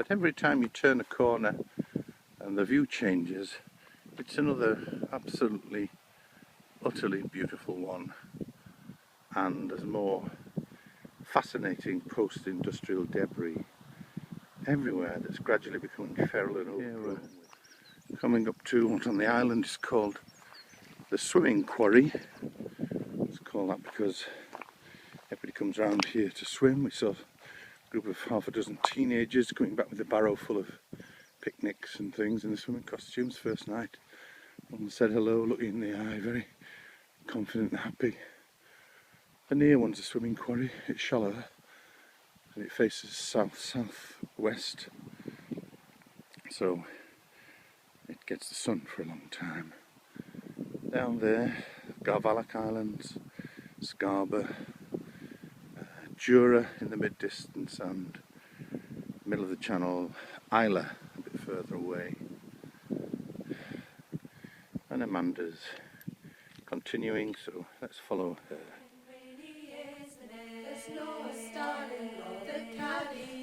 but every time you turn a corner and the view changes, it's another absolutely, utterly beautiful one. And there's more fascinating post-industrial debris everywhere that's gradually becoming feral and overgrown. We're coming up to what on the island is called the swimming quarry. It's called that because everybody comes around here to swim. We saw a group of half a dozen teenagers coming back with a barrow full of picnics and things in the swimming costumes first night. One said hello, looking in the eye, very confident and happy. The near one's a swimming quarry. It's shallower and it faces south-southwest, so it gets the sun for a long time. Down there, Garvalak Islands, Scarborough, Jura in the mid-distance, and middle of the channel, Isla a bit further away. And Amanda's continuing, so let's follow her.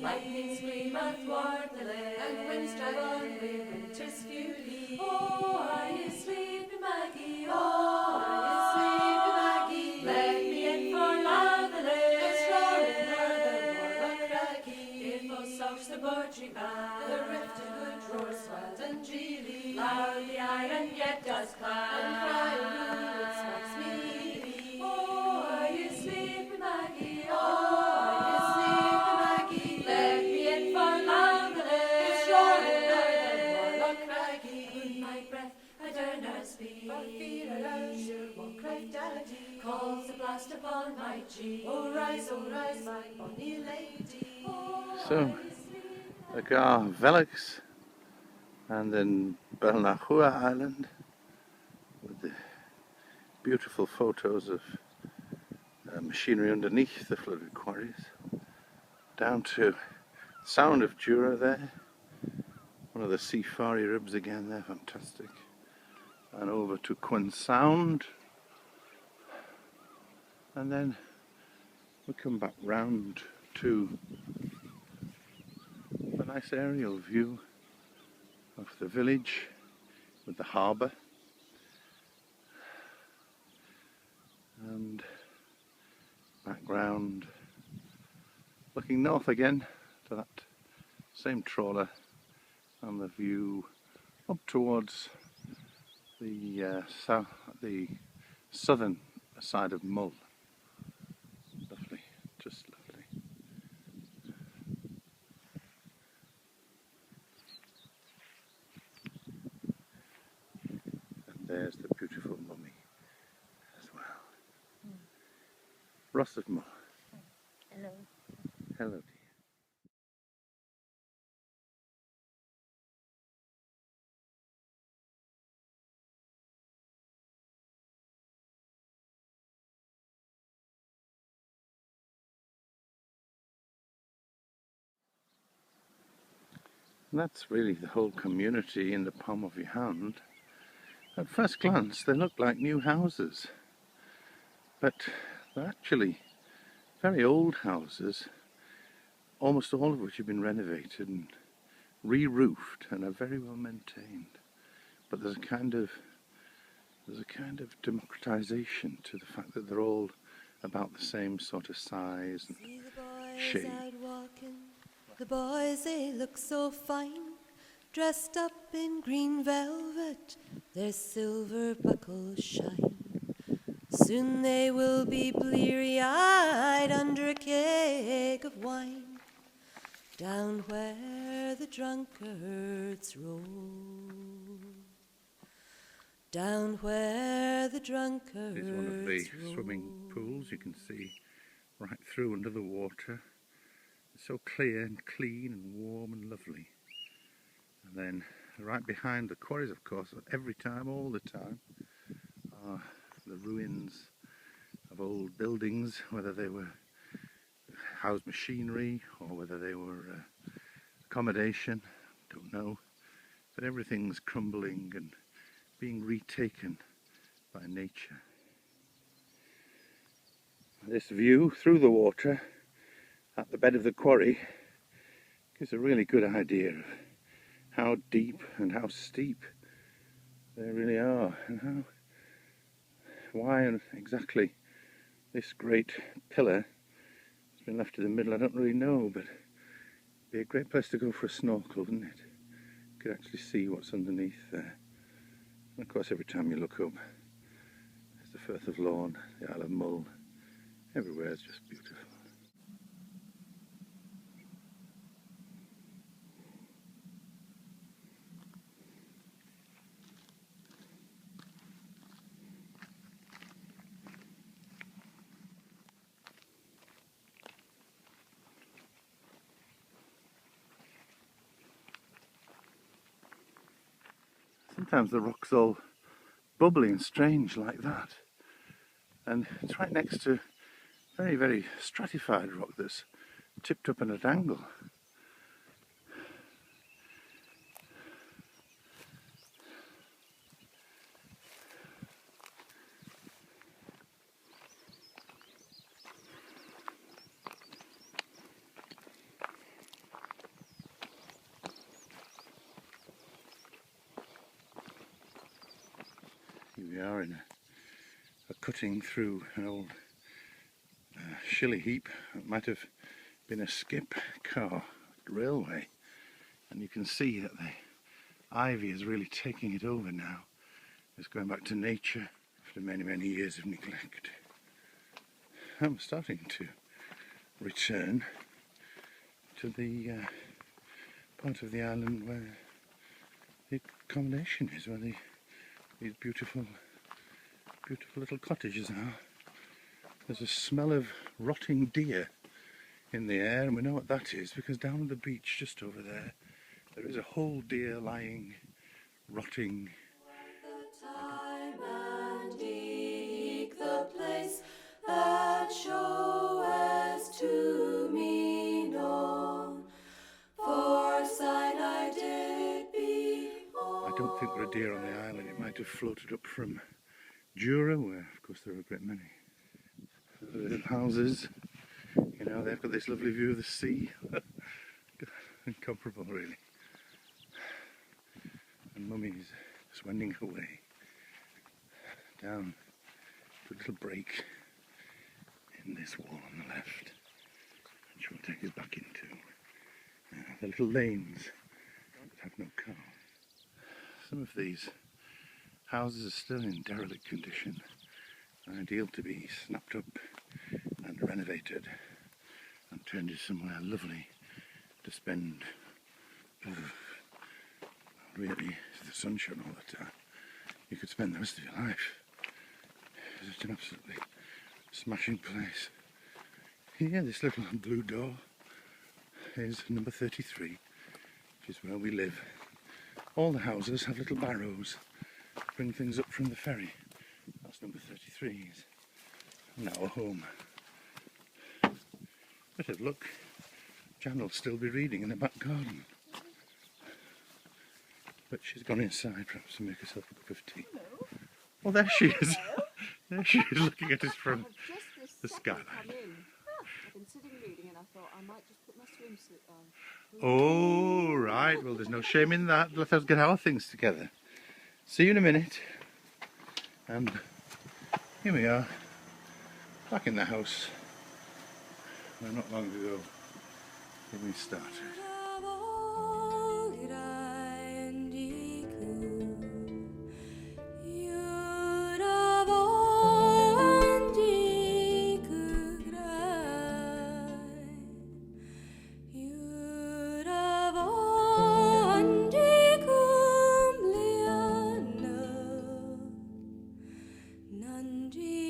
Lightning scream athwart the lake, and winds drive on with winter's fury. Oh, are you sleeping, Maggie? Oh, are you sleeping, Maggie? Let me in for love the lake. It's roaring o'er the Morlock craggy. It falls soft the Bordry man, the rift a good roar swelled and dreary. Loud the iron yet does clang, and crying ooh, it smacks me eerie. Oh, are you sleeping, Maggie? Oh, calls the blast upon my cheek. Oh, rise, my bonny lady. So, the Garvalaks and then Belnahua Island with the beautiful photos of machinery underneath the flooded quarries. Down to Sound of Jura there. One of the safari ribs again there, fantastic. And over to Quinn Sound. And then we come back round to a nice aerial view of the village with the harbour. And background looking north again to that same trawler and the view up towards the southern side of Mull. Lovely, just lovely. And there's the beautiful mummy as well. Ross of Mull. Hello. Hello, dear. And that's really the whole community in the palm of your hand. At first glance, they look like new houses, but they're actually very old houses, almost all of which have been renovated and re-roofed and are very well maintained. But there's a kind of democratization to the fact that they're all about the same sort of size and shape. The boys, they look so fine, dressed up in green velvet, their silver buckles shine. Soon they will be bleary-eyed under a keg of wine, down where the drunkards roll. Down where the drunkards This is one of the roll. swimming pools. You can see right through under the water. It's so clear and clean and warm and lovely. And then right behind the quarries, of course, every time, all the time, are the ruins of old buildings, whether they were housed machinery or whether they were accommodation, don't know. But everything's crumbling and being retaken by nature. This view through the water at the bed of the quarry gives a really good idea of how deep and how steep they really are, and why and exactly this great pillar has been left in the middle. I don't really know, but it'd be a great place to go for a snorkel, wouldn't it? You could actually see what's underneath there. And of course, every time you look up, there's the Firth of Lorne, the Isle of Mull. Everywhere is just beautiful. Sometimes the rock's all bubbly and strange like that, and it's right next to very, very stratified rock that's tipped up at an angle. Here we are in a cutting through an old shilly heap. It might have been a skip car railway, and you can see that the ivy is really taking it over now. It's going back to nature after many, many years of neglect. I'm starting to return to the part of the island where the accommodation is, where these beautiful little cottages are. There's a smell of rotting deer in the air, and we know what that is because down on the beach just over there is a whole deer lying, rotting. The time and eke the place that showest to me known, for sign I did behold. I don't think there are deer on the island. It might have floated up from Jura, where of course there are a great many. The little houses, you know, they've got this lovely view of the sea. Incomparable, really. And Mummy's just wending her way down to a little break in this wall on the left, which will take us back into the little lanes that have no cars. Some of these houses are still in derelict condition, ideal to be snapped up and renovated and turned into somewhere lovely to spend, really, if the sun shone all the time, you could spend the rest of your life. It's an absolutely smashing place. Here, this little blue door is number 33, which is where we live. All the houses have little barrows to bring things up from the ferry. That's number 33. It's now a home. Bit of luck, Jan will still be reading in the back garden. But she's gone inside perhaps to make herself a cup of tea. Hello. Well, there she is. There she is, looking at us from the skyline. I've been sitting reading and I thought I might just put my swimsuit on. Oh, right. Well, there's no shame in that. Let us get our things together. See you in a minute. And here we are, back in the house where not long ago we started. Nandi